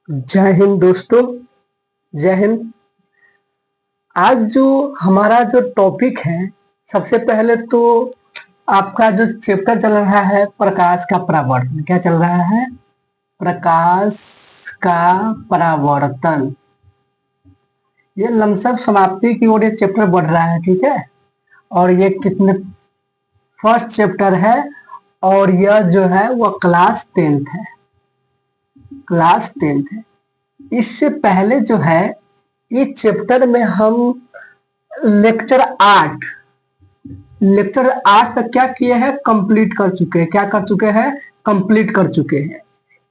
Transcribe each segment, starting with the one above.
जय हिंद दोस्तों। जय हिंद। आज जो हमारा जो टॉपिक है, सबसे पहले तो आपका जो चैप्टर चल रहा है प्रकाश का परावर्तन। क्या चल रहा है? प्रकाश का परावर्तन। ये लमसम समाप्ति की ओर ये चैप्टर बढ़ रहा है, ठीक है। और ये कितने फर्स्ट चैप्टर है और यह जो है वह क्लास 10th है। क्लास 10th है। इससे पहले जो है इस चैप्टर में हम लेक्चर 8 तक क्या किए हैं? कंप्लीट कर चुके हैं। क्या कर चुके हैं? कंप्लीट कर चुके हैं।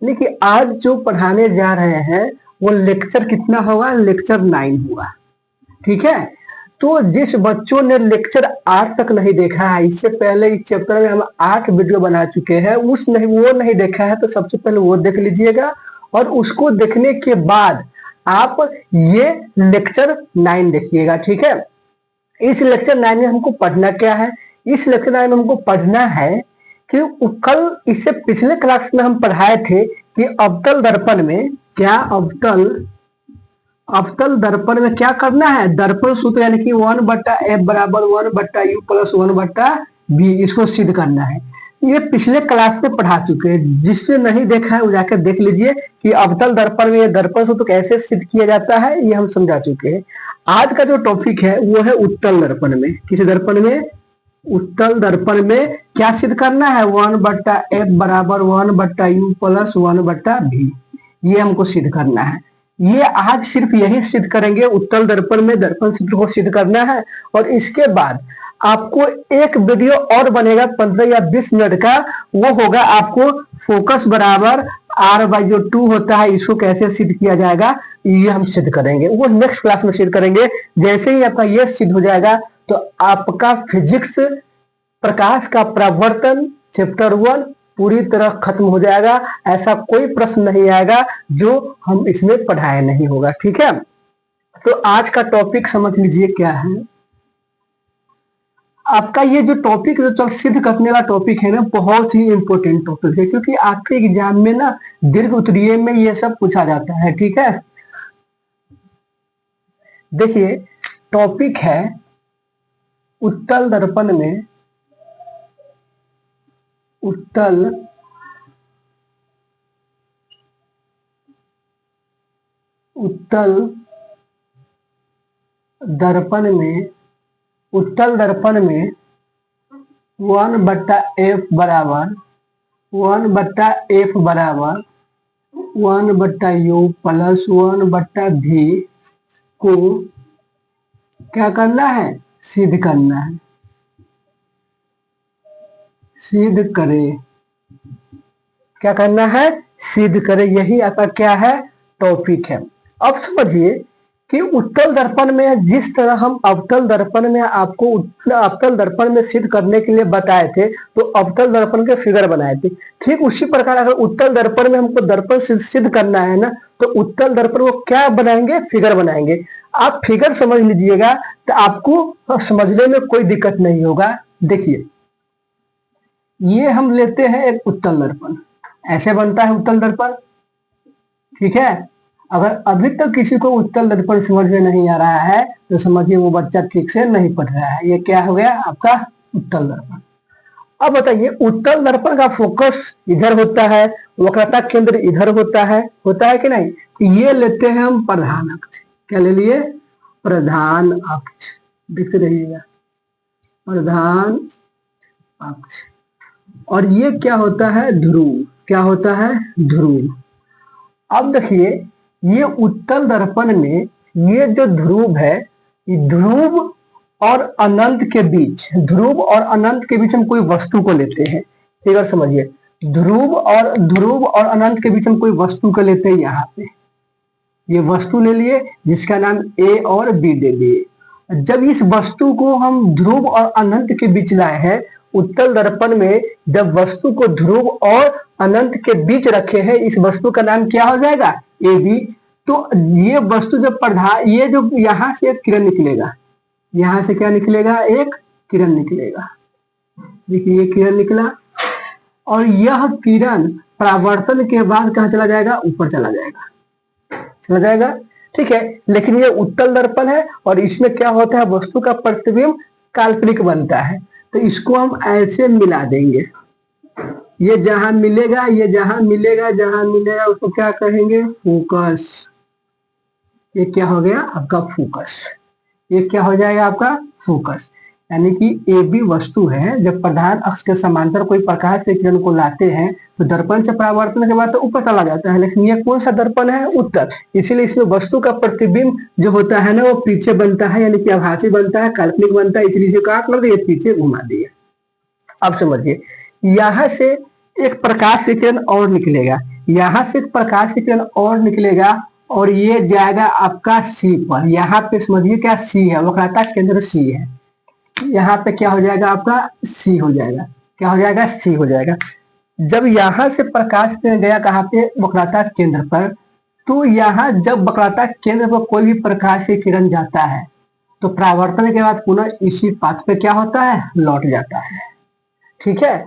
लेकिन आज जो पढ़ाने जा रहे हैं वो लेक्चर कितना होगा? लेक्चर 9 होगा, ठीक है। तो जिस बच्चों ने लेक्चर 8 तक नहीं देखा है, इससे पहले इस चैप्टर में हम 8 वीडियो बना चुके हैं, वो नहीं देखा है तो सबसे पहले वो देख लीजिएगा। और उसको देखने के बाद आप ये लेक्चर 9 देखिएगा, ठीक है। इस लेक्चर 9 में हमको पढ़ना क्या है? इस लेक्चर 9 में हमको पढ़ना है कि कल इससे पिछले क्लास में हम पढ़ाए थे कि अवतल दर्पण में अवतल दर्पण में क्या करना है? दर्पण सूत्र यानी कि 1/f बराबर 1/u प्लस 1/v, इसको सिद्ध करना है। ये पिछले क्लास में पढ़ा चुके हैं। जिसने नहीं देखा है वो जाकर देख लीजिए कि अवतल दर्पण में दर्पण सूत्र कैसे सिद्ध किया जाता है, ये हम समझा चुके हैं। आज का जो टॉपिक है वो है उत्तल दर्पण में। किस दर्पण में? उत्तल दर्पण में क्या सिद्ध करना है? 1/f बराबर 1/u प्लस 1/v, ये हमको सिद्ध करना है। ये आज सिर्फ यही सिद्ध करेंगे। उत्तल दर्पण में दर्पण सूत्र को सिद्ध करना है। और इसके बाद आपको एक वीडियो और बनेगा 15 या 20 मिनट का, वो होगा आपको फोकस बराबर r/2 होता है, इसको कैसे सिद्ध किया जाएगा ये हम सिद्ध करेंगे। वो नेक्स्ट क्लास में सिद्ध करेंगे। जैसे ही आपका ये सिद्ध हो जाएगा तो आपका फिजिक्स प्रकाश का परावर्तन चैप्टर 1 पूरी तरह खत्म हो जाएगा। ऐसा कोई प्रश्न नहीं आएगा जो हम इसमें पढ़ाए नहीं होगा, ठीक है। तो आज का टॉपिक समझ लीजिए क्या है। आपका ये जो टॉपिक जो सिद्ध करने वाला टॉपिक है ना, बहुत ही इंपॉर्टेंट टॉपिक है, क्योंकि आपके एग्जाम में ना दीर्घ उत्तरीय में ये सब पूछा जाता है, ठीक है। देखिए टॉपिक है उत्तल दर्पण में उत्तल दर्पण में 1/f बराबर 1/u प्लस 1/v को क्या करना है? सिद्ध करना है। सिद्ध करे। क्या करना है? सिद्ध करे। यही आपका क्या है? टॉपिक है। अब समझिए कि उत्तल दर्पण में जिस तरह हम अवतल दर्पण में आपको अवतल दर्पण में सिद्ध करने के लिए बताए थे, तो अवतल दर्पण के फिगर बनाए थे। ठीक उसी प्रकार अगर उत्तल दर्पण में हमको दर्पण सिद्ध करना है ना, तो उत्तल दर्पण को क्या बनाएंगे? फिगर बनाएंगे। आप फिगर समझ लीजिएगा तो आपको समझने में कोई दिक्कत नहीं होगा। देखिए ये हम लेते हैं एक उत्तल दर्पण, ऐसे बनता है उत्तल दर्पण, ठीक है। अगर अभी तक किसी को उत्तल दर्पण समझ में नहीं आ रहा है तो समझिए वो बच्चा ठीक से नहीं पढ़ रहा है। ये क्या हो गया आपका? उत्तल दर्पण। अब बताइए उत्तल दर्पण का फोकस इधर होता है, वक्रता केंद्र इधर होता है कि नहीं? ये लेते हैं हम प्रधान अक्ष। क्या ले लिए? प्रधान अक्ष। देखते रहिएगा, प्रधान अक्ष। और ये क्या होता है? ध्रुव। क्या होता है? ध्रुव। अब देखिए ये उत्तल दर्पण में ये जो ध्रुव है, ध्रुव और अनंत के बीच हम कोई वस्तु को लेते हैं। फिगर समझिए, ध्रुव और अनंत के बीच हम कोई वस्तु को लेते हैं। यहाँ पे ये वस्तु ले लिए जिसका नाम ए और बी दे दिए। जब इस वस्तु को हम ध्रुव और अनंत के बीच लाए हैं, उत्तल दर्पण में जब वस्तु को ध्रुव और अनंत के बीच रखे हैं, इस वस्तु का नाम क्या हो जाएगा? A B. तो ये वस्तु जब ये जो यहां से एक किरण निकलेगा, यहां से क्या निकलेगा? एक किरण निकलेगा। देखिए ये किरण निकला और यह किरण परावर्तन के बाद कहां चला जाएगा? ऊपर चला जाएगा। समझ जाएगा, ठीक है। लेकिन ये उत्तल दर्पण है और इसमें क्या होता है, वस्तु का प्रतिबिंब काल्पनिक बनता है। तो इसको हम ऐसे मिला देंगे, ये जहां मिलेगा, ये जहां मिलेगा, जहां मिलेगा उसको क्या कहेंगे, फोकस। ये क्या हो गया आपका फोकस, ये क्या हो जाएगा आपका फोकस। यानी कि ए बी वस्तु है, जब प्रधान अक्ष के समांतर कोई प्रकाश से किरण को लाते हैं तो दर्पण से परावर्तन के बाद तो ऊपर चला जाता है, लेकिन ये कौन सा दर्पण है, उत्तल। इसीलिए इसमें वस्तु का प्रतिबिंब जो होता है ना वो पीछे बनता है, यानी कि आभासी बनता है, काल्पनिक बनता है, इसलिए इसे काट कर दिए, पीछे घुमा दिए। अब समझिए, यहां से एक प्रकाश से किरण और निकलेगा, यहां से एक प्रकाश से किरण और निकलेगा और ये जाएगा आपका सी पर। यहाँ पे समझिए क्या सी है, वक्रता केंद्र सी है। यहाँ पे क्या हो जाएगा आपका सी हो जाएगा, क्या हो जाएगा सी हो जाएगा। जब यहां से प्रकाश किरण गया कहाँ पे, वक्रता केंद्र पर, तो यहाँ जब वक्रता केंद्र पर कोई भी प्रकाश से किरण जाता है तो परावर्तन के बाद पुनः इसी पाथ पे क्या होता है, लौट जाता है, ठीक है।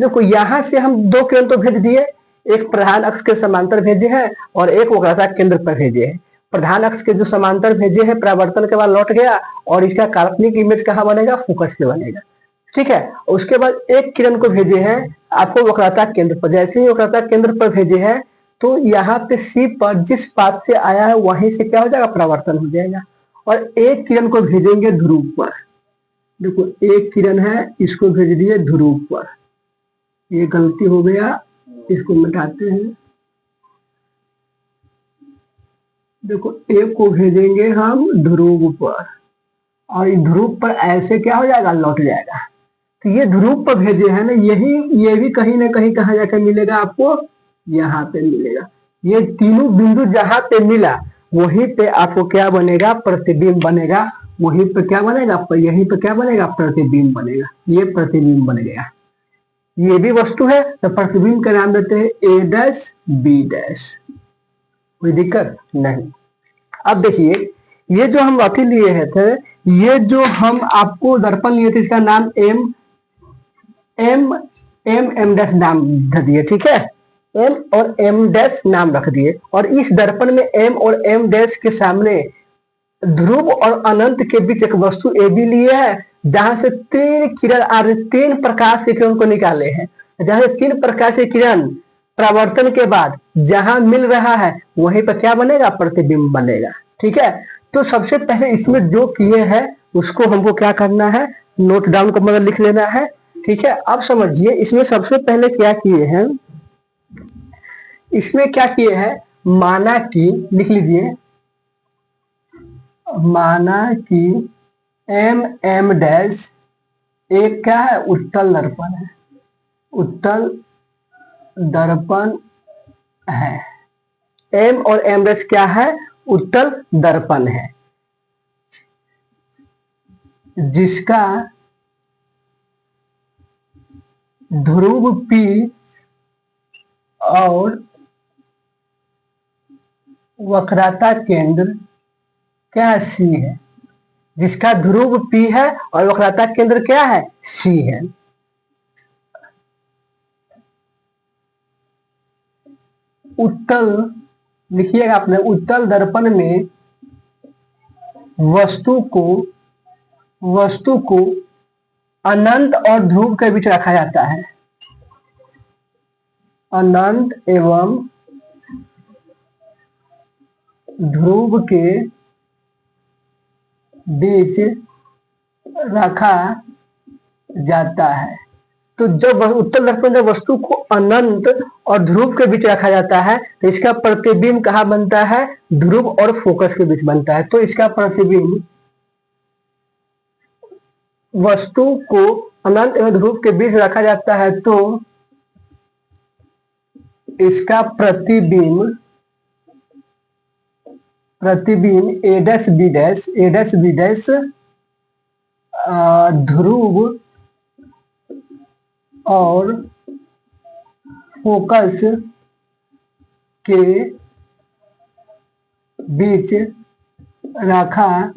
देखो यहां से हम दो किरण तो भेज दिए, एक प्रधान अक्ष के समांतर भेजे हैं और एक वक्रता केंद्र पर भेजे हैं। प्रधान अक्ष के जो समांतर भेजे हैं परावर्तन के बाद लौट गया और इसका काल्पनिक इमेज कहाँ बनेगा, फोकस पे बनेगा, ठीक है। उसके बाद एक किरण को भेजे हैं आपको वक्रता केंद्र पर, जैसे ही वक्रता केंद्र पर भेजे हैं तो यहाँ पे सी पर जिस पाथ से आया है वहीं से क्या हो जाएगा, परावर्तन हो जाएगा। और एक किरण को भेजेंगे ध्रुव पर, देखो एक किरण है, इसको भेज दिए ध्रुव पर, ये गलती हो गया, इसको मिटाते हैं। देखो एक को भेजेंगे हम ध्रुव पर और ध्रुव पर ऐसे क्या हो जाएगा, लौट जाएगा। तो ये ध्रुव पर भेजे हैं ना, यही ये भी कहीं ना कहीं कहाँ जाकर मिलेगा आपको, यहाँ पे मिलेगा। ये तीनों बिंदु जहां पे मिला वहीं पे आपको क्या बनेगा, प्रतिबिंब बनेगा। वहीं पे क्या बनेगा, यहीं पे क्या बनेगा, प्रतिबिंब बनेगा। ये प्रतिबिंब बन गया, ये भी वस्तु है तो प्रतिबिंब का नाम देते हैं ए डैश बी डैश, कोई दिक्कत नहीं। अब देखिए ये जो हम अथी लिए थे, ये जो हम आपको दर्पण लिए थे इसका नाम M M M M dash नाम रख दिए, ठीक है, एम और एम डैश नाम रख दिए। और इस दर्पण में एम और एम डैश के सामने ध्रुव और अनंत के बीच एक वस्तु ए बी लिए है, जहां से तीन किरण आ रही, तीन प्रकाश के किरण को निकाले हैं। जहां से तीन प्रकाश के किरण परावर्तन के बाद जहां मिल रहा है वहीं पर क्या बनेगा, प्रतिबिंब बनेगा, ठीक है। तो सबसे पहले इसमें जो किए हैं उसको हमको क्या करना है, नोट डाउन का मतलब लिख लेना है, ठीक है। अब समझिए इसमें सबसे पहले क्या किए हैं, इसमें क्या किए हैं, माना कि, लिख लीजिए, माना कि एम एम डैश एक क्या है, उत्तल दर्पण है, उत्तल दर्पण है। एम और एम डैश क्या है, उत्तल दर्पण है, जिसका ध्रुव P और वक्रता केंद्र क्या है, C है। जिसका ध्रुव P है और वक्रता केंद्र क्या है, C है। उत्तल लिखिएगा आपने, उत्तल दर्पण में वस्तु को अनंत और ध्रुव के बीच रखा जाता है, अनंत एवं ध्रुव के बीच रखा जाता है। तो जब उत्तल दर्पण जब वस्तु को अनंत और ध्रुव के बीच रखा जाता है तो इसका प्रतिबिंब कहाँ बनता है, ध्रुव और फोकस के बीच बनता है। तो इसका प्रतिबिंब वस्तु को अनंत एवं ध्रुव के बीच रखा जाता है तो इसका प्रतिबिंब ए डैश बी डैश ध्रुव और फोकस के बीच रखा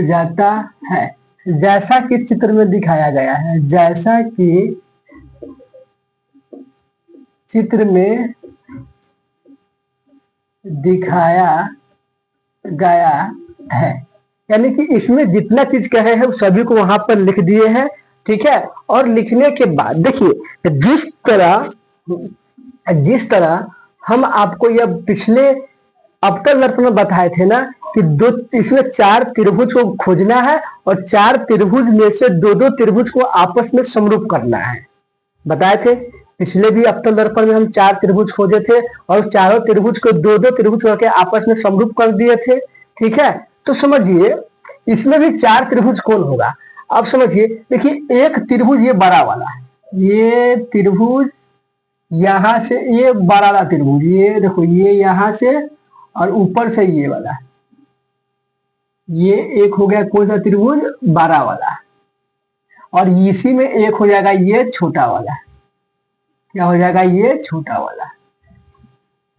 जाता है, जैसा कि चित्र में दिखाया गया है, जैसा कि चित्र में दिखाया गया है। यानी कि इसमें जितना चीज कहे हैं सभी को वहां पर लिख दिए हैं, ठीक है। और लिखने के बाद देखिए जिस तरह हम आपको यह पिछले अवतल दर्पण में बताए थे ना कि इसमें 4 त्रिभुज को खोजना है और 4 त्रिभुज में से 2-2 त्रिभुज को आपस में समरूप करना है, बताए थे। पिछले भी अवतल दर्पण में हम 4 त्रिभुज खोजे थे और चारों त्रिभुज को 2-2 त्रिभुज करके आपस में समरूप कर दिए थे, ठीक है। तो समझिए इसमें भी 4 त्रिभुज कौन होगा। अब समझिए, देखिए एक त्रिभुज ये बड़ा वाला है, ये त्रिभुज यहां से, ये बड़ा वाला त्रिभुज, ये देखो ये यहां से और ऊपर से ये वाला, ये एक हो गया कौन सा त्रिभुज, बड़ा वाला। और इसी में एक हो जाएगा ये छोटा वाला, क्या हो जाएगा, ये छोटा वाला,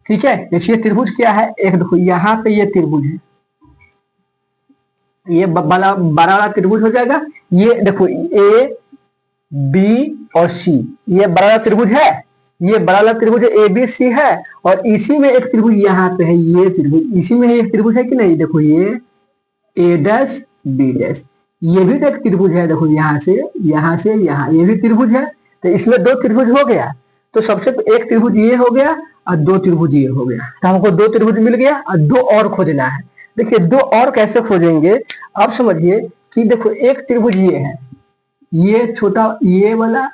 ठीक है। देखिए त्रिभुज क्या है, एक देखो यहाँ पे ये त्रिभुज है, ये बड़ा वाला त्रिभुज हो जाएगा। ये देखो ए बी और सी, ये बड़ा वाला त्रिभुज है, ये बड़ा वाला त्रिभुज ए बी सी है। और इसी में एक त्रिभुज यहाँ पे है, ये त्रिभुज इसी में एक त्रिभुज है कि नहीं, देखो ये ए डैश बी डैश, ये भी एक त्रिभुज है, देखो यहाँ से यहाँ, ये भी त्रिभुज है। तो इसमें 2 त्रिभुज हो गया। तो सबसे एक त्रिभुज ये हो गया और 2 त्रिभुज ये हो गया। तो हमको 2 त्रिभुज मिल गया और 2 और खोजना है। देखिए 2 और कैसे खोजेंगे, अब समझिए कि देखो एक त्रिभुज ये है, ये छोटा ये वाला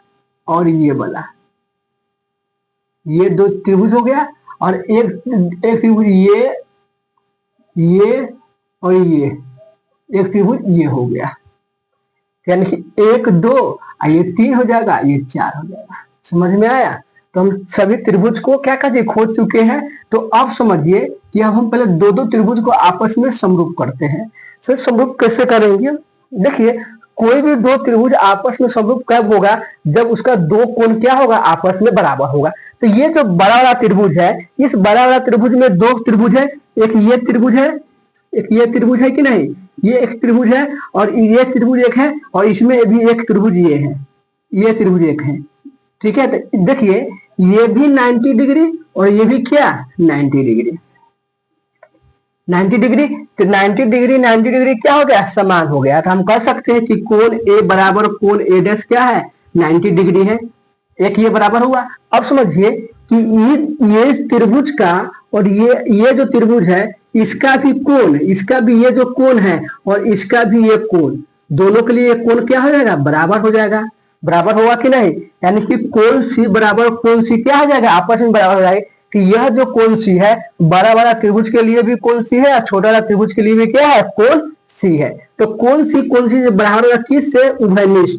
और ये वाला, ये 2 त्रिभुज हो गया। और एक त्रिभुज ये और ये, एक त्रिभुज ये हो गया। यानी कि 1 2 ये 3 हो जाएगा, ये 4 हो जाएगा। समझ में आया। तो हम सभी त्रिभुज को क्या कहते हैं, खोज चुके हैं। तो अब समझिए कि अब हम पहले 2-2 त्रिभुज को आपस में समरूप करते हैं। सर समरूप कैसे करेंगे, देखिए कोई भी 2 त्रिभुज आपस में समरूप कब होगा, जब उसका 2 कोण क्या होगा, आपस में बराबर होगा। तो ये जो बड़ा वाला त्रिभुज है, इस बड़ा वाला त्रिभुज में 2 त्रिभुज है, एक ये त्रिभुज है, एक ये त्रिभुज है कि नहीं, ये एक त्रिभुज है और ये त्रिभुज एक है, और इसमें भी एक त्रिभुज ये है, ये त्रिभुज एक है, ठीक है। तो देखिए ये भी 90 डिग्री और ये भी क्या 90 डिग्री, 90 डिग्री। तो 90 डिग्री क्या हो गया, समान हो गया। तो हम कह सकते हैं कि कोण ए बराबर कोण ए डैश क्या है, 90 डिग्री है। एक ये बराबर हुआ। अब समझिए कि ये त्रिभुज का और ये जो त्रिभुज है इसका भी कोण, इसका भी ये जो कोण है और इसका भी ये कोण, दोनों के लिए कोण क्या हो जाएगा, बराबर हो जाएगा। बराबर होगा कि नहीं, यानी कि कोण सी बराबर कोण सी क्या हो जाएगा, आपस में बराबर हो जाएगा। कि यह जो कोण सी है, बड़ा वाला त्रिभुज के लिए भी कोण सी है और छोटा वाला त्रिभुज के लिए भी क्या है, कोण सी है। तो कोण सी से बराबर होगा किससे, उभयनिष्ठ,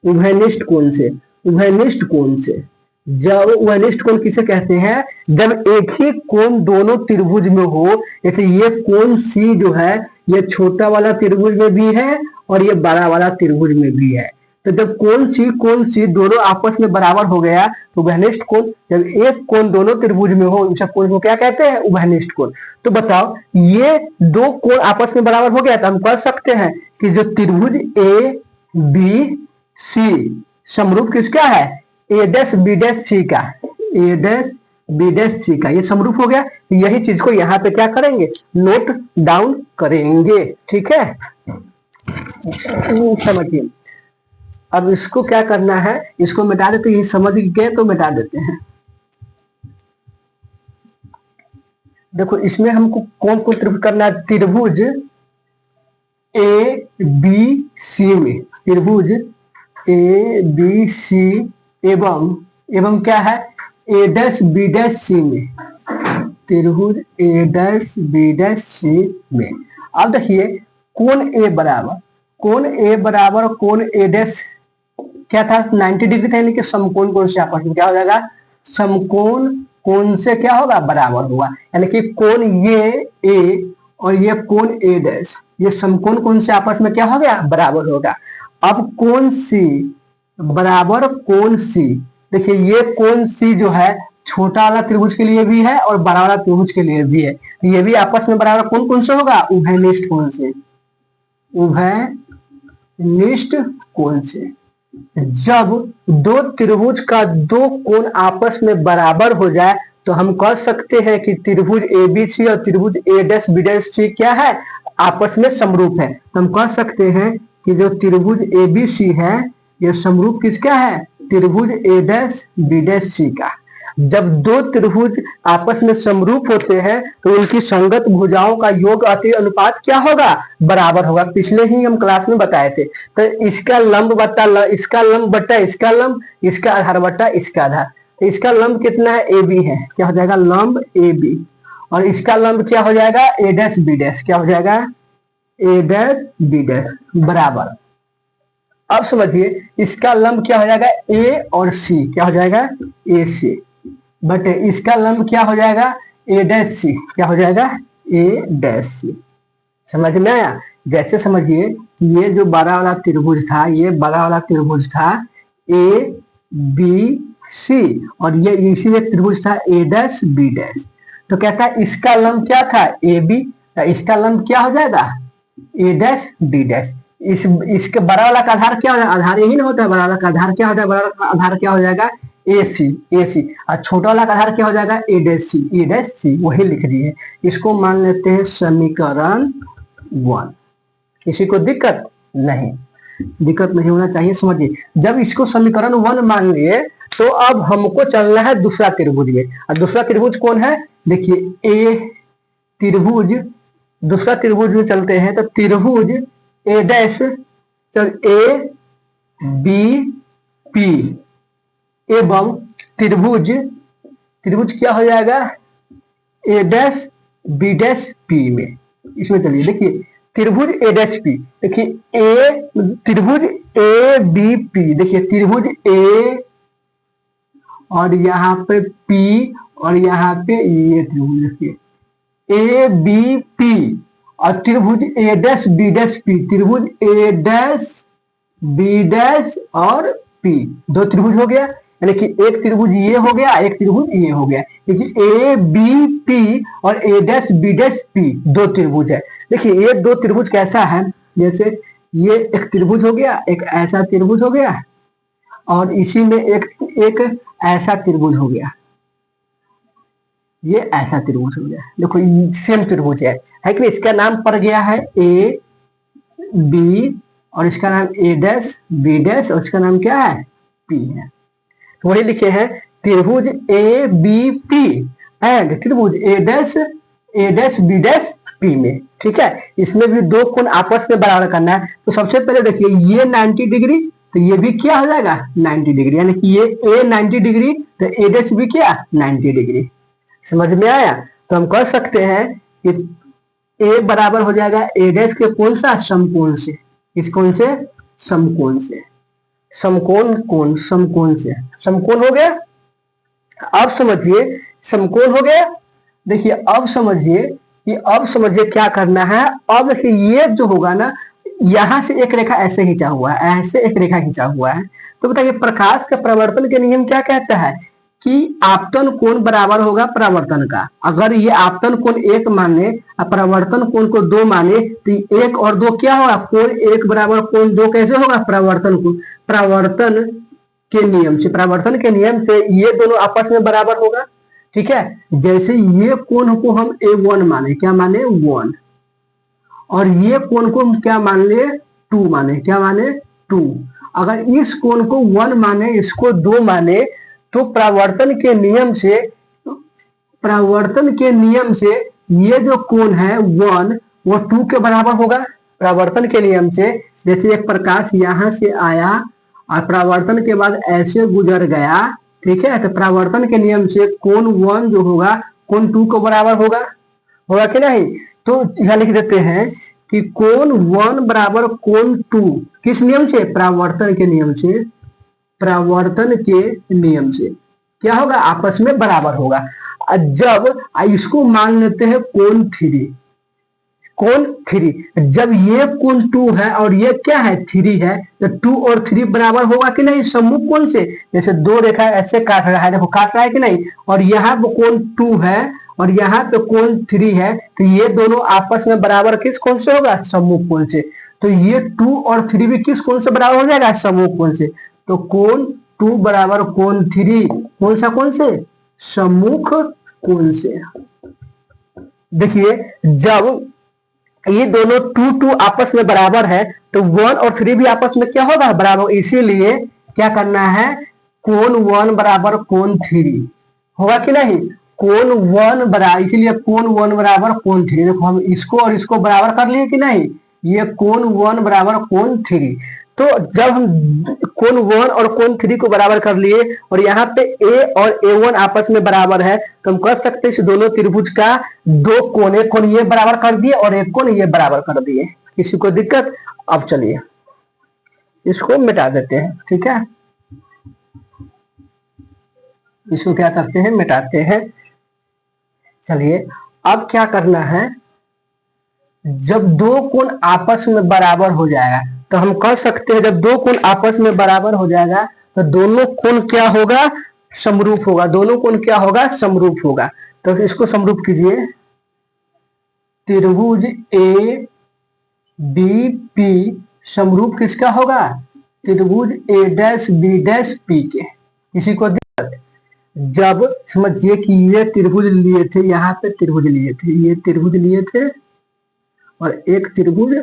उभयनिष्ठ कोण से, उभयनिष्ठ कोण से। जब उभयनिष्ठ कोण किसे कहते हैं, जब एक ही कोण दोनों त्रिभुज में हो। जैसे ये कोण सी जो है ये छोटा वाला त्रिभुज में भी है और ये बड़ा वाला त्रिभुज में भी है। तो जब कोण सी दोनों आपस में बराबर हो गया तो उभयनिष्ठ कोण, जब एक कोण दोनों त्रिभुज में हो उस कोण को क्या कहते हैं, उभयनिष्ठ कोण। तो बताओ ये 2 कोण आपस में बराबर हो गया तो हम कह सकते हैं कि जो त्रिभुज ए बी सी समरूप किसका है, ए डैश बी डैश सी का, ए डैश बी डैश सी का, ये समरूप हो गया। यही चीज को यहाँ पे क्या करेंगे, नोट डाउन करेंगे, ठीक है। समझिए अब इसको क्या करना है, इसको मिटा देते, ये समझ गए तो मिटा देते हैं। देखो इसमें हमको कौन कौन त्रिभुज करना है, त्रिभुज ए बी सी में, त्रिभुज ए बी सी एवं क्या है, ए डैश बी डैश सी में, त्रिभुज ए डैश बी डैश सी में। अब देखिए कोण ए बराबर कोण ए डैश क्या था, 90 डिग्री था, यानी कि समकोण कोण से आपस में क्या हो जाएगा, समकोण कोण से क्या होगा, बराबर होगा। यानी कि कोण ये ए और ये कोण ए डैश, ये समकोण कोण से आपस में क्या हो गया, बराबर होगा। अब कोण सी बराबर कोण सी, देखिए ये कोण सी जो है छोटा वाला त्रिभुज के लिए भी है और बड़ा वाला त्रिभुज के लिए भी है। तो ये भी आपस में बराबर कौन से होगा, उभयनिष्ठ कोण से, उभयनिष्ठ कोण से। जब 2 त्रिभुज का 2 कोण आपस में बराबर हो जाए तो हम कह सकते हैं कि त्रिभुज ABC और त्रिभुज A', क्या है, आपस में समरूप है। तो हम कह सकते हैं कि जो त्रिभुज ABC है ये समरूप किसका है, त्रिभुज A', का। जब दो त्रिभुज आपस में समरूप होते हैं तो उनकी संगत भुजाओं का योग अति अनुपात क्या होगा, बराबर होगा। पिछले ही हम क्लास में बताए थे। तो इसका लंब बट्टा इसका लंब बट्टा इसका लंब, इसका आधार बट्टा इसका आधार। तो इसका लंब कितना है, AB है, क्या हो जाएगा, लंब AB। और इसका लंब क्या हो जाएगा, A', क्या हो जाएगा, A', बराबर। अब समझिए इसका लंब क्या हो जाएगा, A और C, क्या हो जाएगा, AC, बट इसका लंब क्या हो जाएगा, A', क्या हो जाएगा, A'। समझ में आया। जैसे समझिए ये जो बड़ा वाला त्रिभुज था, ये बड़ा वाला त्रिभुज था ABC और ये इसी में त्रिभुज था A', तो कहता है इसका लंब क्या था, AB, इसका लंब क्या हो जाएगा, A', इसके बड़ा वाला का आधार क्या हो जाएगा, आधार यही ना होता है, बड़ा वाला का आधार क्या हो जाएगा, बड़ा वाला का आधार क्या हो जाएगा, AC, और छोटा वाला का आधार क्या हो जाएगा, A', वही लिख दिए। इसको मान लेते हैं समीकरण 1। किसी को दिक्कत नहीं, दिक्कत नहीं होना चाहिए। समझिए जब इसको समीकरण 1 मान लिए तो अब हमको चलना है दूसरा त्रिभुज में। और दूसरा त्रिभुज कौन है, देखिए A त्रिभुज, दूसरा त्रिभुज में चलते हैं। तो त्रिभुज A', चल ABP एवं त्रिभुज क्या हो जाएगा, A', B' में। इसमें चलिए देखिए त्रिभुज A', देखिए त्रिभुज ABP, देखिए त्रिभुज A और यहाँ पे P और यहाँ पे ये त्रिभुज देखिए ABP और त्रिभुज A', त्रिभुज A', और P, दो त्रिभुज हो गया। यानी कि एक त्रिभुज ये हो गया, एक त्रिभुज ये हो गया। देखिए ABP और A', दो त्रिभुज है। देखिए ये दो त्रिभुज कैसा है, जैसे ये एक त्रिभुज हो गया, एक ऐसा त्रिभुज हो गया, और इसी में एक ऐसा त्रिभुज हो गया, ये ऐसा त्रिभुज हो गया। देखो सेम त्रिभुज है कि इसका नाम पड़ गया है AB और इसका नाम A', और इसका नाम क्या है, P है। तो वही लिखे हैं त्रिभुज ABP एंड त्रिभुज A', B' में। ठीक है, इसमें भी दो कोण आपस में बराबर करना है। तो सबसे पहले देखिए ये 90 डिग्री, तो ये भी क्या हो जाएगा 90 डिग्री, यानी कि ये A 90 डिग्री तो A' भी क्या 90 डिग्री। समझ में आया। तो हम कह सकते हैं कि A बराबर हो जाएगा A' के कौन सा, समकोण से। इस कौन से, समकोण से, समकोण कोण, समकोण से, समकोण हो गया। अब समझिए समकोण हो गया। देखिए अब समझिए क्या करना है। अब देखिए ये जो होगा ना, यहां से एक रेखा ऐसे खींचा हुआ है, ऐसे एक रेखा खींचा हुआ है। तो बताइए प्रकाश का परावर्तन के नियम क्या कहता है कि आपतन कोण बराबर होगा परावर्तन का। अगर ये आपतन कोण 1 माने और परावर्तन कोण को 2 माने तो 1 और 2 क्या होगा, कोण 1 बराबर कोण 2 कैसे होगा, परावर्तन कोण। परावर्तन के नियम से ये दोनों आपस में बराबर होगा। ठीक है, जैसे ये कोण को हम A1 माने, क्या माने 1, और ये कोण को हम क्या मान ले 2 माने, क्या माने 2। अगर इस कोण को 1 माने, इसको 2 माने, तो परावर्तन के नियम से ये जो कोण है 1 वो 2 के बराबर होगा। परावर्तन के नियम से जैसे एक प्रकाश यहां से आया और परावर्तन के बाद ऐसे गुजर गया, ठीक है, तो परावर्तन के नियम से कोण 1 जो होगा कोण 2 के बराबर होगा कि नहीं। तो यहां लिख देते हैं कि कोण 1 बराबर कोण 2 किस नियम से, परावर्तन के नियम से। परावर्तन के नियम से क्या होगा, आपस में बराबर होगा। जब इसको मान लेते हैं कोण 3, जब ये कोण 2 है और ये क्या है 3 है, तो 2 और 3 बराबर होगा कि नहीं सम्मुख कोण से। जैसे दो रेखा ऐसे काट रहा है, देखो काट रहा है कि नहीं, और यहाँ पे कोण 2 है और यहाँ पे कोण 3 है, तो ये दोनों आपस में बराबर किस कोण से होगा, सम्मुख कोण से। तो ये 2 और 3 भी किस कोण से बराबर हो जाएगा, सम्मुख कोण से। तो कोण 2 बराबर कोण 3 कौन सा कोण से, सम्मुख कोण से। देखिए जब ये दोनों 2 आपस में बराबर है तो 1 और 3 भी आपस में क्या होगा, बराबर। इसीलिए क्या करना है, कोण 1 बराबर कोण 3 होगा कि नहीं, कोण 1 बराबर, इसीलिए कोण 1 बराबर कोण 3। देखो हम इसको और इसको बराबर कर लिए कि नहीं, ये कोण 1 बराबर कोण 3। तो जब हम कोण 1 और कोण 3 को बराबर कर लिए और यहाँ पे a और a1 आपस में बराबर है, तो हम कह सकते हैं इस दोनों त्रिभुज का 2 कोण, एक कोण ये बराबर कर दिए और एक कोण ये बराबर कर दिए। किसी को दिक्कत? अब चलिए इसको मिटा देते हैं, ठीक है। इसको क्या करते हैं, मिटाते हैं। चलिए अब क्या करना है, जब 2 कोण आपस में बराबर हो जाएगा तो हम कह सकते हैं जब 2 कोण आपस में बराबर हो जाएगा तो दोनों कोण क्या होगा, समरूप होगा। दोनों कोण क्या होगा, समरूप होगा। तो इसको समरूप कीजिए, त्रिभुज ए बी पी समरूप किसका होगा, त्रिभुज ए डैश बी डैश पी के। किसी को दिक्कत? जब समझिए कि ये त्रिभुज लिए थे, यहाँ पे त्रिभुज लिए थे, ये त्रिभुज लिए थे और एक त्रिभुज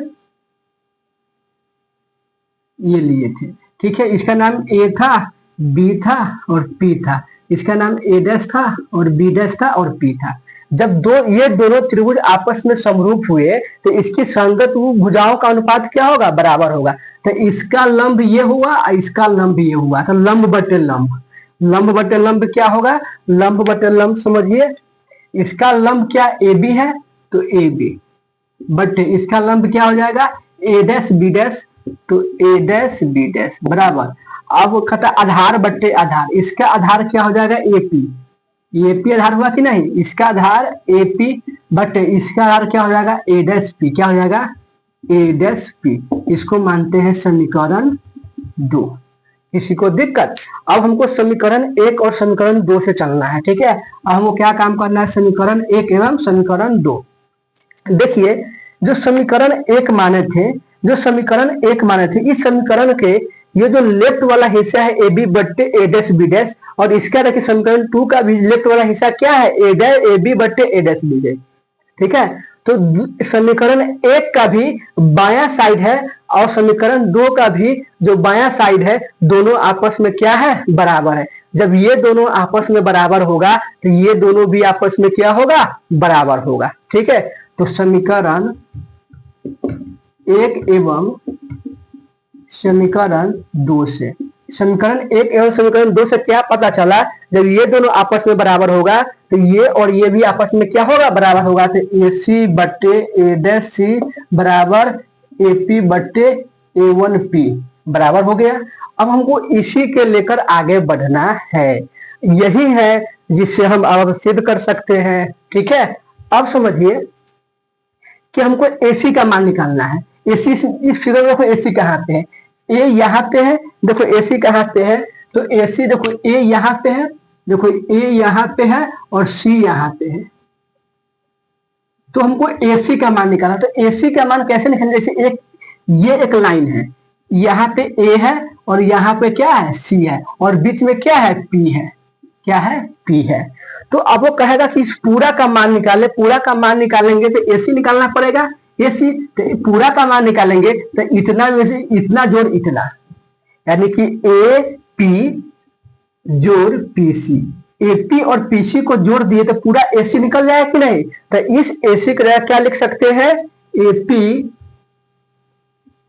ये लिए थे, ठीक है। इसका नाम ए था, बी था और पी था। इसका नाम ए डैश था और बी डैश था और पी था। जब ये दोनों त्रिभुज आपस में समरूप हुए तो इसकी संगत भुजाओं का अनुपात क्या होगा, बराबर होगा। तो इसका लंब ये हुआ और इसका लंब ये हुआ, तो लंब बटे लंब, लंब बटे लंब क्या होगा, लंब बटे लंब। समझिए इसका लंब क्या ए बी है, तो ए बी बटे इसका लंब क्या हो जाएगा, ए डैश बी डैश, तो ए डैश बी डैश बराबर। अब कहता आधार बट्टे आधार, इसका आधार क्या हो जाएगा, एपी। एपी आधार हुआ कि नहीं, इसका आधार एपी बट्टे इसका आधार क्या हो जाएगा, ए डैश पी। क्या हो जाएगा, ए डैश पी। इसको मानते हैं समीकरण 2। किसी को दिक्कत? अब हमको समीकरण 1 और समीकरण 2 से चलना है, ठीक है। अब हमको क्या काम करना है, समीकरण 1 एवं समीकरण 2। देखिए जो समीकरण 1 माने थे, जो समीकरण 1 माने थे, इस समीकरण के ये जो लेफ्ट वाला हिस्सा है ए बी बट्टे ए डैश बी डैश, और इसका देखिए समीकरण 2 का भी लेफ्ट वाला हिस्सा क्या है, ए बी बट्टे ए डैश बी डैश, ठीक है। तो समीकरण 1 का भी बायां साइड है और समीकरण 2 का भी जो बायां साइड है, दोनों आपस में क्या है, बराबर है। जब ये दोनों आपस में बराबर होगा तो ये दोनों भी आपस में क्या होगा, बराबर होगा, ठीक है। तो समीकरण 1 एवं समीकरण 2 से, समीकरण 1 एवं समीकरण 2 से क्या पता चला, जब ये दोनों आपस में बराबर होगा तो ये और ये भी आपस में क्या होगा, बराबर होगा। तो ए सी बट्टे ए डैश सी बराबर ए पी बट्टे ए वन पी बराबर हो गया। अब हमको इसी के लेकर आगे बढ़ना है, यही है जिससे हम अब सिद्ध कर सकते हैं, ठीक है। अब समझिए कि हमको AC का मान निकालना है। AC इस फिगर में देखो AC कहाँ पे है, A यहाँ पे है, देखो AC कहाँ पे है, तो AC देखो A यहाँ पे है, देखो A यहाँ पे है और C यहाँ पे है। तो हमको AC का मान निकालना, तो AC का मान कैसे निकालेंगे, जैसे ये एक लाइन है, यहाँ पे A है और यहाँ पे क्या है, C है और बीच में क्या है, P है, क्या है, P है। तो अब वो कहेगा कि इस पूरा का मान निकाले, पूरा का मान निकालेंगे तो AC निकालना पड़ेगा, AC तो पूरा का मान निकालेंगे तो इतना में से इतना जोड़ इतना, यानी कि AP जोड़ PC, AP और PC को जोड़ दिए तो पूरा AC निकल जाएगा कि नहीं। तो इस AC का क्या लिख सकते हैं, AP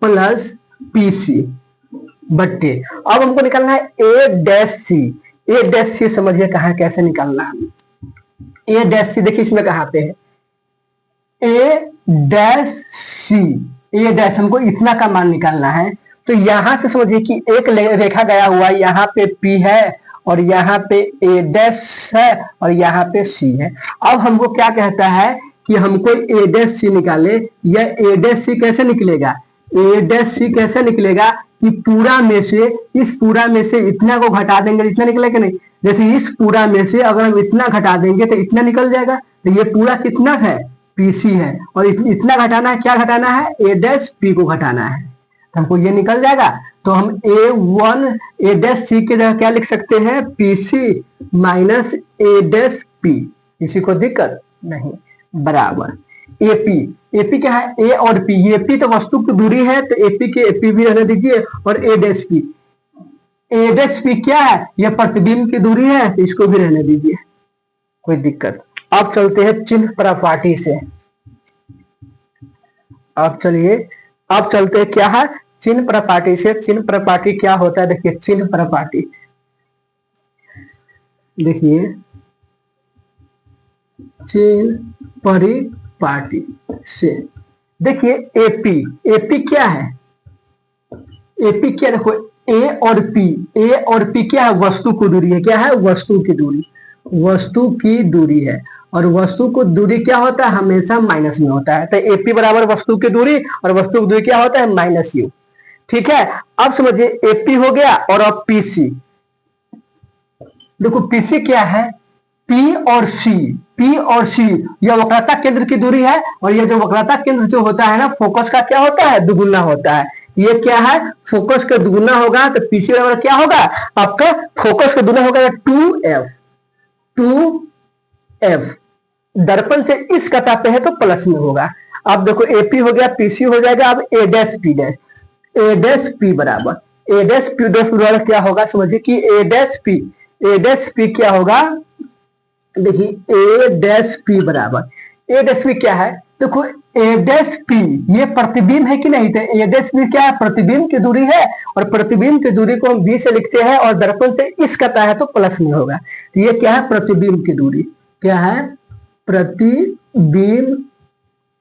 प्लस PC बट्टे, अब हमको निकालना है A dash C। A dash C समझिए कहाँ कैसे निकालना है, ए डैश सी देखिए इसमें कहाँ पे है, ए डैश सी, ए डैश हमको इतना का मान निकालना है। तो यहां से समझिए कि एक रेखा गया हुआ है, यहाँ पे P है और यहाँ पे ए डैश है और यहाँ पे C है। अब हमको क्या कहता है कि हमको ए डैश सी निकाले, यह ए डैश सी कैसे निकलेगा, ए डैश सी कैसे निकलेगा कि पूरा में से, इस पूरा में से इतना को घटा देंगे, इतना निकलेगा नहीं। जैसे इस पूरा में से अगर हम इतना घटा देंगे तो इतना निकल जाएगा, तो ये पूरा कितना है, PC है और इतना घटाना है, क्या घटाना है, ए डैश P को घटाना है, तो हमको ये निकल जाएगा। तो हम A1 ए डैश C के जगह क्या लिख सकते हैं, PC माइनस ए डैश P, किसी को दिक्कत नहीं, बराबर एपी। एपी क्या है, ए और पी। एपी तो वस्तु की दूरी है, तो एपी के एपी भी रहने दीजिए, और ए डैश पी। ए डैश पी क्या है, यह प्रतिबिंब की दूरी है, तो इसको भी रहने दीजिए, कोई दिक्कत। अब चलते हैं चिन्ह प्रपाटी से। अब चलिए, अब चलते हैं क्या है, चिन्ह प्रपाटी से। चिन्ह प्रपाटी क्या होता है, देखिए चिन्ह प्रपाटी, देखिए चिन्ह परिपाटी से। देखिए एपी, एपी क्या है, एपी क्या, देखो ए और पी, ए और पी क्या है, वस्तु की दूरी है। क्या है, वस्तु की दूरी, वस्तु की दूरी है। और वस्तु को दूरी क्या होता है, हमेशा माइनस में होता है। तो एपी बराबर वस्तु की दूरी, और वस्तु की दूरी क्या होता है, माइनस यू। ठीक है, अब समझिए एपी हो गया, और अब पीसी। देखो पीसी क्या है, पी और सी, पी और सी यह वक्रता केंद्र की दूरी है, और यह जो वक्रता केंद्र जो होता है ना, फोकस का क्या होता है, दुगुना होता है। ये क्या है, फोकस का दुगुना होगा, तो पीसी बराबर क्या होगा, आपका फोकस का दुगुना होगा 2f, 2f। दर्पण से इस कटा पे है तो प्लस में होगा। अब देखो एपी हो गया, पीसी हो जाएगा, अब ए डैश पी डैश, ए डैश पी बराबर, ए डैश पी डैश बराबर क्या होगा, समझिए कि ए डैश पी, ए डैश पी क्या होगा, देखिए ए डैश पी बराबर, ए डैश पी क्या है, देखो ए डैश पी ये प्रतिबिंब है कि नहीं, तो ए डैश पी क्या है, प्रतिबिंब की दूरी है, और प्रतिबिंब की दूरी को हम बी से लिखते हैं, और दर्पण से इस कटा है तो प्लस में होगा। तो ये क्या है, प्रतिबिंब की दूरी, क्या है, प्रतिबिंब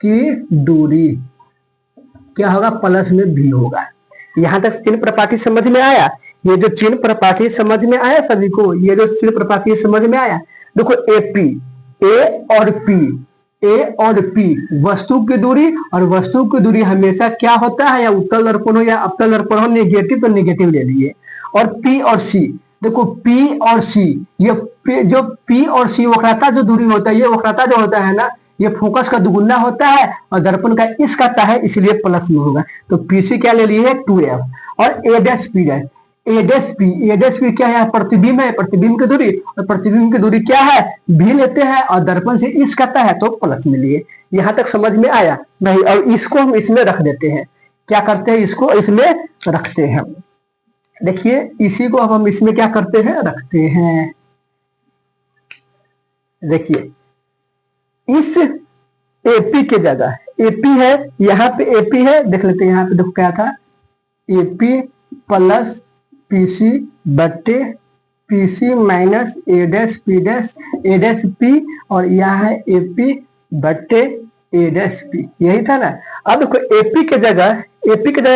की दूरी क्या होगा, प्लस में भी होगा। यहां तक चिन्ह प्रपाटी समझ में आया। ये जो चिन्ह प्रपाटी समझ में आया सभी को, ये जो चिन्ह प्रपाटी समझ में आया। देखो एपी, ए और पी, ए और पी वस्तु की दूरी, और वस्तु की दूरी हमेशा क्या होता है, या उत्तल दर्पण हो या अवतल दर्पण हो, नेगेटिव तो नेगेटिव ले लिए। और पी और सी, देखो पी और सी, ये जो पी और सी वक्रता जो दूरी होता है, ये वक्रता जो होता है ना, ये फोकस का दुगुना होता है, और दर्पण का इस करता है, इसलिए प्लस में होगा। तो पीसी क्या ले लिए, 2f, और ए डैश पी डैश, ए डैश पी, ए डैश पी क्या है, प्रतिबिंब है, प्रतिबिंब की दूरी, और प्रतिबिंब की दूरी क्या है, भी लेते हैं, और दर्पण से इस करता है तो प्लस में लिए। यहां तक समझ में आया नहीं, और इसको हम इसमें रख देते हैं, क्या करते हैं, इसको इसमें रखते हैं। देखिए इसी को अब हम इसमें क्या करते हैं, रखते हैं। देखिए इस एपी के जगह एपी है, यहाँ पे एपी है, देख लेते हैं यहाँ पे, देखो क्या था, एपी प्लस पीसी बट्टे पीसी माइनस ए डैश पी डैश, ए डैश पी, और यहाँ है एपी बट्टे ए डैश पी, यही था ना। अब देखो एपी के जगह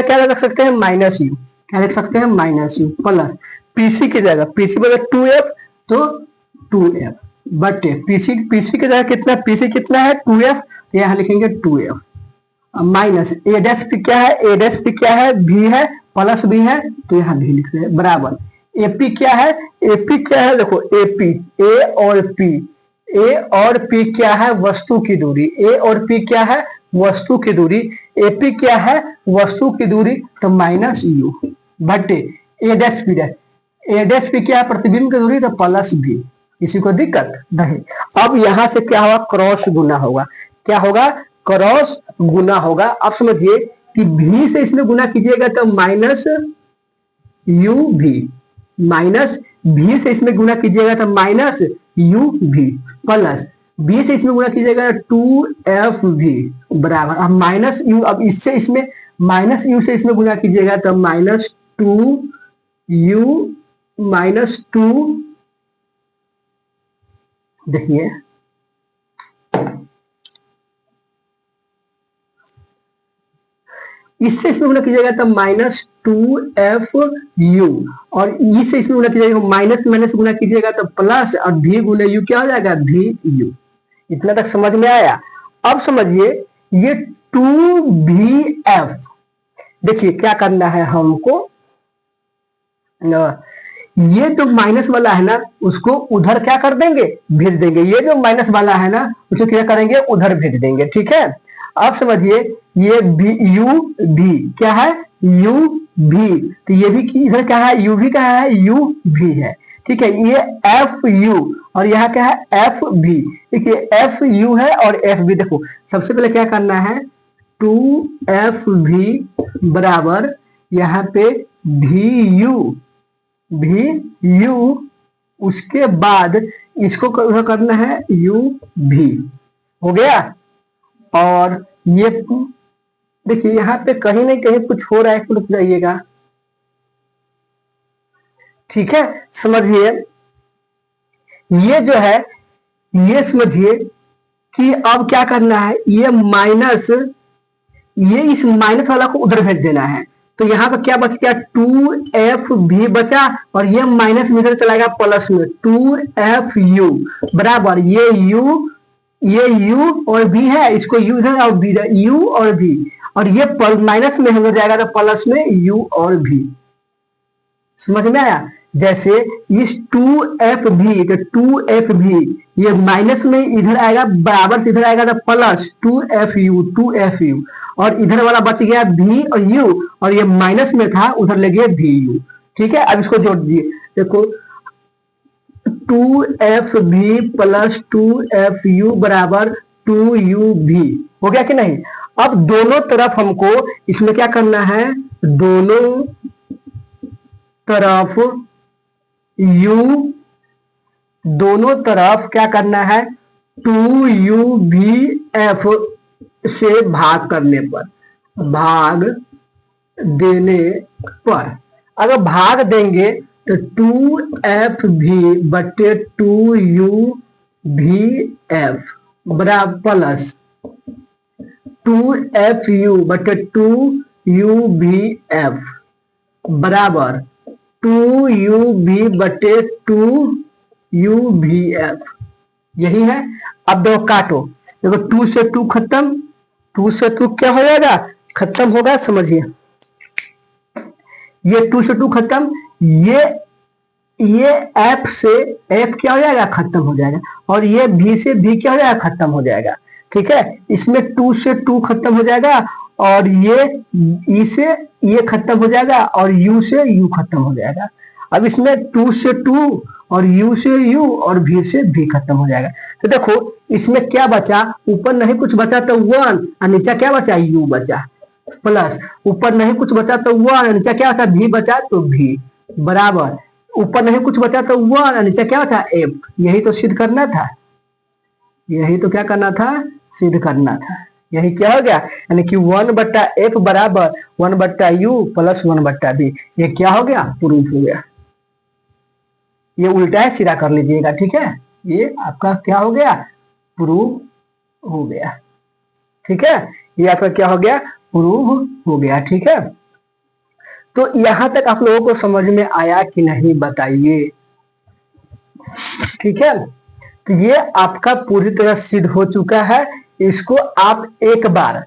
क्या रख सकते हैं, माइनस यू, क्या लिख सकते हैं, माइनस यू, प्लस पीसी की जगह, पीसी बराबर 2f, तो 2f बटे पीसी, पीसी की जगह कितना, पीसी कितना है 2f, तो यहाँ लिखेंगे 2f माइनस ए डैश पी क्या है, ए डैश पी क्या है, भी है, प्लस भी है, तो यहाँ भी लिख रहे हैं, बराबर एपी क्या है, एपी क्या है, देखो एपी, ए और पी, ए और पी क्या है, वस्तु की दूरी, ए और पी क्या है, वस्तु की दूरी, एपी क्या है, वस्तु की दूरी, तो माइनस यू बटे ए डैश पी डैश, ए डैश पी क्या है, प्रतिबिंब की दूरी, तो प्लस भी, किसी को दिक्कत नहीं। अब यहां से क्या होगा, क्रॉस गुना होगा, क्या होगा, क्रॉस गुना होगा। अब समझिए कि भी से इसमें गुना कीजिएगा तो माइनस यू भी, माइनस भी से इसमें गुना कीजिएगा तो माइनस यू भी, प्लस बी से इसमें गुना कीजिएगा 2f भी बराबर, अब माइनस यू, अब इससे इसमें माइनस यू से इसमें गुना कीजिएगा तो माइनस 2u माइनस 2, देखिए इससे इसमें गुना कीजिएगा तो माइनस 2f(u), और ई से इसमें गुना कीजिएगा, माइनस माइनस गुना कीजिएगा तो प्लस, और भी गुना यू क्या हो जाएगा, भी। इतना तक समझ में आया। अब समझिए ये 2vf, देखिए क्या करना है हमको, ये जो माइनस वाला है ना उसको उधर क्या कर देंगे, भेज देंगे, ये जो माइनस वाला है ना उसको क्या करेंगे, उधर भेज देंगे, ठीक है। अब समझिए ये यू भी क्या है, यू भी, तो ये भी इधर क्या है, यू भी क्या है, यू भी है, ठीक है, ये एफ यू और यहाँ क्या है एफ भी। देखिए एफ यू है और एफ भी। देखो सबसे पहले क्या करना है, 2FV बराबर यहाँ पे VU, उसके बाद इसको करना है UV। हो गया। और ये देखिए यहाँ पे कहीं ना कहीं कुछ हो रहा है, रुक जाइएगा। ठीक है, समझिए ये जो है, ये समझिए कि अब क्या करना है, ये माइनस, ये इस माइनस वाला को उधर भेज देना है। तो यहाँ पर क्या बच गया, 2FV बचा और ये माइनस में इधर चलाएगा प्लस में, 2FU बराबर ये U और V है, इसको U है और V है, U और V, और ये माइनस में हो जाएगा तो प्लस में U और V। समझ में आया। जैसे इस 2FV, तो 2FV ये माइनस में इधर आएगा, बराबर से इधर आएगा तो प्लस 2FU, और इधर वाला बच गया V और U, और ये माइनस में था उधर ले गया VU। ठीक है, अब इसको जोड़ दीजिए। देखो 2FV प्लस 2FU बराबर 2UV हो गया कि नहीं। अब दोनों तरफ हमको इसमें क्या करना है, दोनों तरफ दोनों तरफ क्या करना है, 2UVF से भाग करने पर, भाग देने पर, अगर भाग देंगे तो 2FV बटे 2UVF बराबर प्लस 2FU बटे 2UVF बराबर 2UV बटे 2UVF। यही है। अब देखो काटो, देखो 2 से 2 खत्म, 2 से 2 क्या हो जाएगा, खत्म होगा। समझिए ये 2 से 2 खत्म, ये F से F क्या हो जाएगा, खत्म हो जाएगा, और ये V से V क्या हो जाएगा, खत्म हो जाएगा। ठीक है, इसमें 2 से 2 खत्म हो जाएगा, और ये E से ये खत्म हो जाएगा, और U से U खत्म हो जाएगा। अब इसमें 2 से 2 और U से U और V से V खत्म हो जाएगा। तो देखो इसमें क्या बचा, ऊपर नहीं कुछ बचा तो 1 और नीचे क्या बचा, U बचा, प्लस ऊपर नहीं कुछ बचा तो 1 और नीचे क्या बचा, V बचा तो V बराबर, ऊपर नहीं कुछ बचा तो 1 और नीचे क्या बचा, F। यही तो सिद्ध करना था, यही तो क्या करना था, सिद्ध करना था। यही क्या हो गया, यानी कि 1/F बराबर 1/U प्लस 1/V। ये क्या हो गया, प्रूफ हो गया। ये उल्टा है, सीधा कर लीजिएगा। ठीक है, ये आपका क्या हो गया, प्रूफ हो गया। ठीक है, ये आपका क्या हो गया, प्रूफ हो गया। ठीक है, तो यहां तक आप लोगों को समझ में आया कि नहीं, बताइए। ठीक है, तो ये आपका पूरी तरह सिद्ध हो चुका है। इसको आप एक बार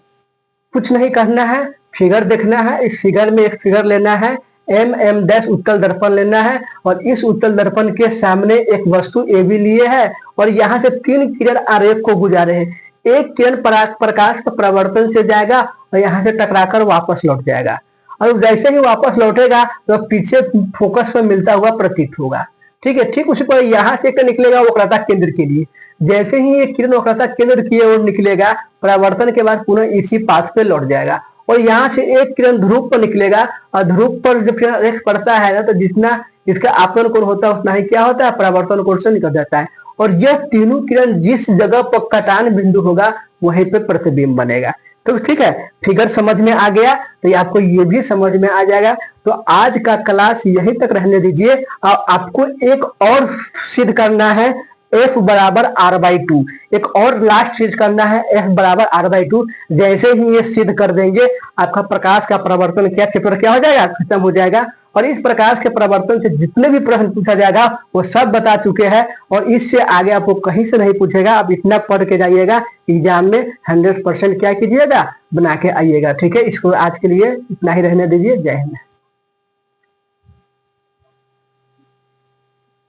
कुछ नहीं करना है, फिगर देखना है। इस फिगर में एक फिगर लेना है, MM' उत्तल दर्पण लेना है, और इस उत्तल दर्पण के सामने एक वस्तु AB लिए है, और यहाँ से 3 किरण आरेख को गुजारे हैं। एक किरण प्रकाश का परावर्तन से जाएगा और यहाँ से टकराकर वापस लौट जाएगा, और जैसे ही वापस लौटेगा तो पीछे फोकस पर मिलता हुआ प्रतीत होगा। ठीक है, ठीक उसी पर यहाँ से एक निकलेगा वक्रता केंद्र के लिए। जैसे ही ये किरण वक्रता केंद्र की ओर निकलेगा, परावर्तन के बाद पुनः इसी पाथ पे लौट जाएगा, और यहाँ से एक किरण ध्रुव पर निकलेगा, और ध्रुव पर जब रेख पड़ता है ना, तो जितना इसका आपतन कोण होता है उतना ही क्या होता है, परावर्तन कोण से निकल जाता है, और यह तीनों किरण जिस जगह पर कटान बिंदु होगा वहीं पे प्रतिबिंब बनेगा। तो ठीक है, फिगर समझ में आ गया, तो आपको ये भी समझ में आ जाएगा। तो आज का क्लास यहीं तक रहने दीजिए, और आपको एक और सिद्ध करना है, F बराबर R/2। एक और लास्ट चीज करना है, F बराबर R/2। जैसे ही ये सिद्ध कर देंगे, आपका प्रकाश का परावर्तन क्या चैप्टर क्या हो जाएगा, खत्म हो जाएगा। और इस प्रकाश के परावर्तन से जितने भी प्रश्न पूछा जाएगा वो सब बता चुके हैं, और इससे आगे आपको कहीं से नहीं पूछेगा। आप इतना पढ़ के जाइएगा, एग्जाम में 100% क्या कीजिएगा, बना के आइएगा। ठीक है, इसको आज के लिए इतना ही रहने दीजिए। जय हिंद।